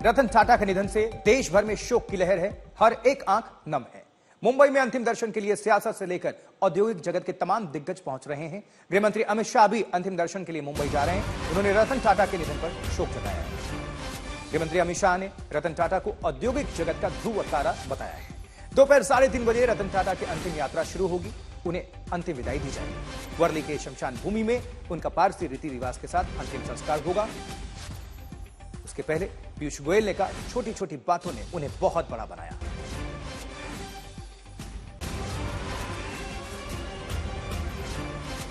रतन टाटा के निधन से देश भर में शोक की लहर है। हर एक आंख नम है। मुंबई में अंतिम दर्शन के लिए सियासत से लेकर औद्योगिक जगत के तमाम दिग्गज पहुंच रहे हैं। गृहमंत्री अमित शाह भी अंतिम दर्शन के लिए मुंबई जा रहे हैं। उन्होंने रतन टाटा के निधन पर शोक जताया है। गृहमंत्री अमित शाह ने रतन टाटा को औद्योगिक जगत का ध्रुव तारा बताया है। दोपहर 3:30 बजे रतन टाटा की अंतिम यात्रा शुरू होगी। उन्हें अंतिम विदाई दी जाएगी। वर्ली के शमशान भूमि में उनका पारसी रीति रिवाज के साथ अंतिम संस्कार होगा। उसके पहले पीयूष गोयल ने कहा, छोटी छोटी बातों ने उन्हें बहुत बड़ा बनाया।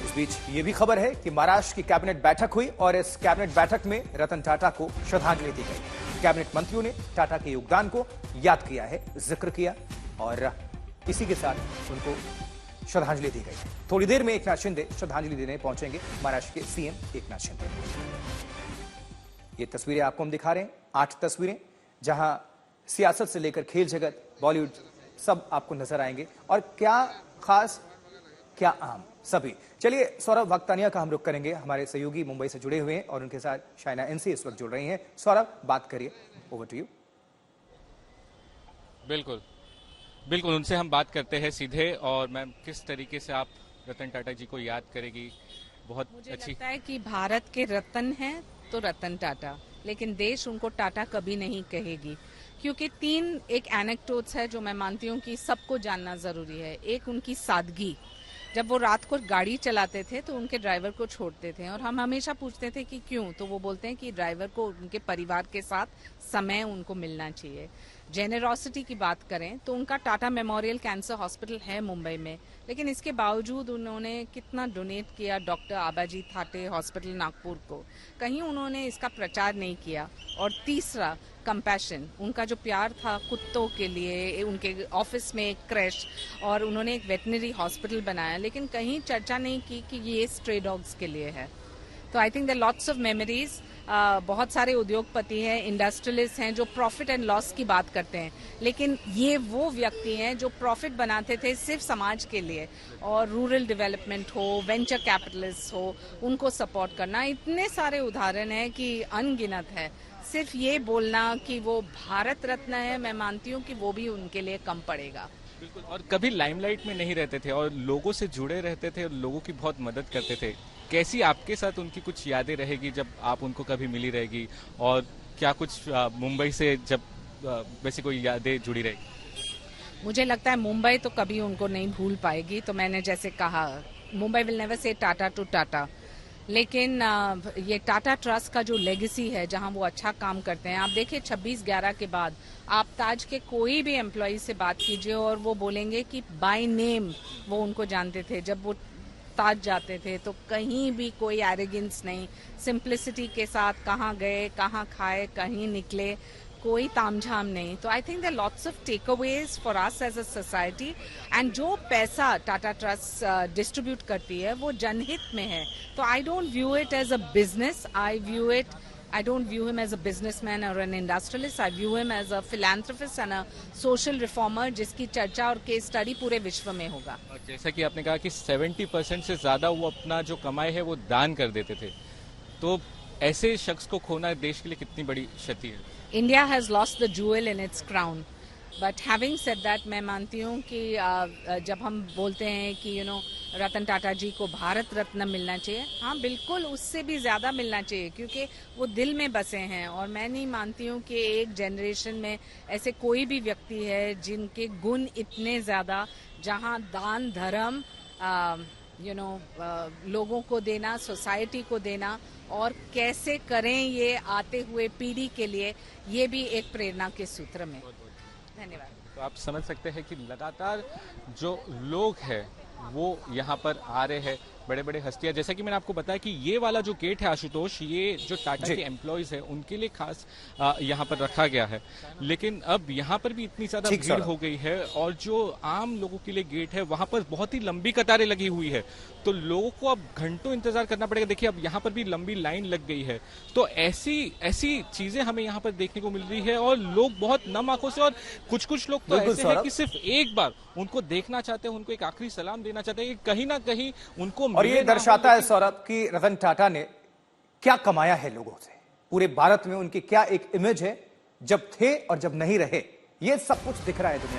इस बीच यह भी खबर है कि महाराष्ट्र की कैबिनेट बैठक हुई और इस कैबिनेट बैठक में रतन टाटा को श्रद्धांजलि दी गई। कैबिनेट मंत्रियों ने टाटा के योगदान को याद किया है, जिक्र किया और इसी के साथ उनको श्रद्धांजलि दी गई। थोड़ी देर में एकनाथ शिंदे श्रद्धांजलि देने पहुंचेंगे, महाराष्ट्र के सीएम एकनाथ शिंदे। ये तस्वीरें आपको हम दिखा रहे हैं, 8 तस्वीरें, जहां सियासत से लेकर खेल जगत, बॉलीवुड सब आपको नजर आएंगे और क्या खास क्या आम सभी। चलिए सौरभ भक्तानिया का हम रुख करेंगे। हमारे सहयोगी मुंबई से जुड़े हुए हैं और उनके साथ शाइना एनसी इस वक्त जुड़ रही हैं। सौरभ, बात करिए, ओवर टू यू। बिल्कुल बिल्कुल, उनसे हम बात करते हैं सीधे। और मैम, किस तरीके से आप रतन टाटा जी को याद करेगी? बहुत मुझे अच्छी लगता है कि भारत के रतन हैं तो रतन टाटा, लेकिन देश उनको टाटा कभी नहीं कहेगी, क्योंकि 3 एक एनेक्डोट्स है जो मैं मानती हूँ कि सबको जानना जरूरी है। एक, उनकी सादगी। जब वो रात को गाड़ी चलाते थे तो उनके ड्राइवर को छोड़ते थे और हम हमेशा पूछते थे कि क्यों, तो वो बोलते हैं कि ड्राइवर को उनके परिवार के साथ समय उनको मिलना चाहिए। जेनरॉसिटी की बात करें तो उनका टाटा मेमोरियल कैंसर हॉस्पिटल है मुंबई में, लेकिन इसके बावजूद उन्होंने कितना डोनेट किया डॉक्टर आबाजी थाटे हॉस्पिटल नागपुर को, कहीं उन्होंने इसका प्रचार नहीं किया। और तीसरा, कंपैशन, उनका जो प्यार था कुत्तों के लिए, उनके ऑफिस में एक क्रैश और उन्होंने एक वेटनरी हॉस्पिटल बनाया, लेकिन कहीं चर्चा नहीं की कि ये स्ट्रे डॉग्स के लिए है। तो I think there lots of memories. बहुत सारे उद्योगपति हैं, इंडस्ट्रियलिस्ट हैं जो प्रॉफिट एंड लॉस की बात करते हैं, लेकिन ये वो व्यक्ति हैं जो प्रॉफिट बनाते थे सिर्फ समाज के लिए, और रूरल डेवलपमेंट हो, वेंचर कैपिटलिस्ट हो, उनको सपोर्ट करना। इतने सारे उदाहरण हैं कि अनगिनत है। सिर्फ ये बोलना कि वो भारत रत्न है, मैं मानती हूँ कि वो भी उनके लिए कम पड़ेगा। बिल्कुल, और कभी लाइमलाइट में नहीं रहते थे और लोगों से जुड़े रहते थे और लोगों की बहुत मदद करते थे। कैसी आपके साथ उनकी कुछ यादें रहेगी जब आप उनको कभी मिली रहेगी, और क्या कुछ मुंबई से जब वैसे कोई यादें जुड़ी रहेगी? मुझे लगता है मुंबई तो कभी उनको नहीं भूल पाएगी। तो मैंने जैसे कहा, Mumbai will never say Tata to Tata, लेकिन ये टाटा ट्रस्ट का जो लेगेसी है, जहां वो अच्छा काम करते हैं। आप देखिए 26/11 के बाद आप ताज के कोई भी एम्प्लॉय से बात कीजिए और वो बोलेंगे कि बाय नेम वो उनको जानते थे। जब वो ताज जाते थे तो कहीं भी कोई एरोगेंस नहीं, सिंप्लिसिटी के साथ कहाँ गए, कहाँ खाए, कहीं निकले, कोई तामझाम नहीं। तो I think there lots of takeaways for us as a society. And जो पैसा टाटा ट्रस्ट डिस्ट्रीब्यूट करती है वो जनहित में है। तो I don't view it as a business, I don't view him as a businessman or an industrialist. I view him as a philanthropist and a social reformer, जिसकी चर्चा और केस स्टडी पूरे विश्व में होगा। जैसा कि आपने कहा कि 70% से ज्यादा वो अपना जो कमाई है वो दान कर देते थे, तो ऐसे शख्स को खोना देश के लिए कितनी बड़ी क्षति है? India has lost the jewel in its crown. But having said that, मैं मानती हूँ कि जब हम बोलते हैं कि रतन टाटा जी को भारत रत्न मिलना चाहिए, हाँ बिल्कुल, उससे भी ज़्यादा मिलना चाहिए, क्योंकि वो दिल में बसे हैं। और मैं नहीं मानती हूँ कि एक जनरेशन में ऐसे कोई भी व्यक्ति है जिनके गुण इतने ज़्यादा, जहाँ दान धर्म लोगों को देना, सोसाइटी को देना, और कैसे करें ये आते हुए पीढ़ी के लिए, ये भी एक प्रेरणा के सूत्र में। धन्यवाद। तो आप समझ सकते हैं कि लगातार जो लोग हैं वो यहाँ पर आ रहे हैं, बड़े बड़े हस्तियां। जैसा कि मैंने आपको बताया कि ये वाला जो गेट है आशुतोष, ये जो टाटा के एम्प्लॉयज है उनके लिए खास यहाँ पर रखा गया है, लेकिन अब यहाँ पर भी इतनी ज्यादा भीड़ हो गई है और जो आम लोगों के लिए गेट है वहां पर बहुत ही लंबी कतारें लगी हुई है, तो लोगों को अब घंटों इंतजार करना पड़ेगा। देखिए अब यहाँ पर भी लंबी लाइन लग गई है। तो ऐसी चीजें हमें यहाँ पर देखने को मिल रही है और लोग बहुत नम आंखों से, और कुछ लोग तो ऐसे हैं कि सिर्फ एक बार उनको देखना चाहते हैं, उनको एक आखिरी सलाम देना चाहते हैं कि कहीं ना कहीं उनको। और ये दर्शाता है सौरभ कि रतन टाटा ने क्या कमाया है लोगों से, पूरे भारत में उनकी क्या एक इमेज है जब थे और जब नहीं रहे, ये सब कुछ दिख रहा है दुनिया को।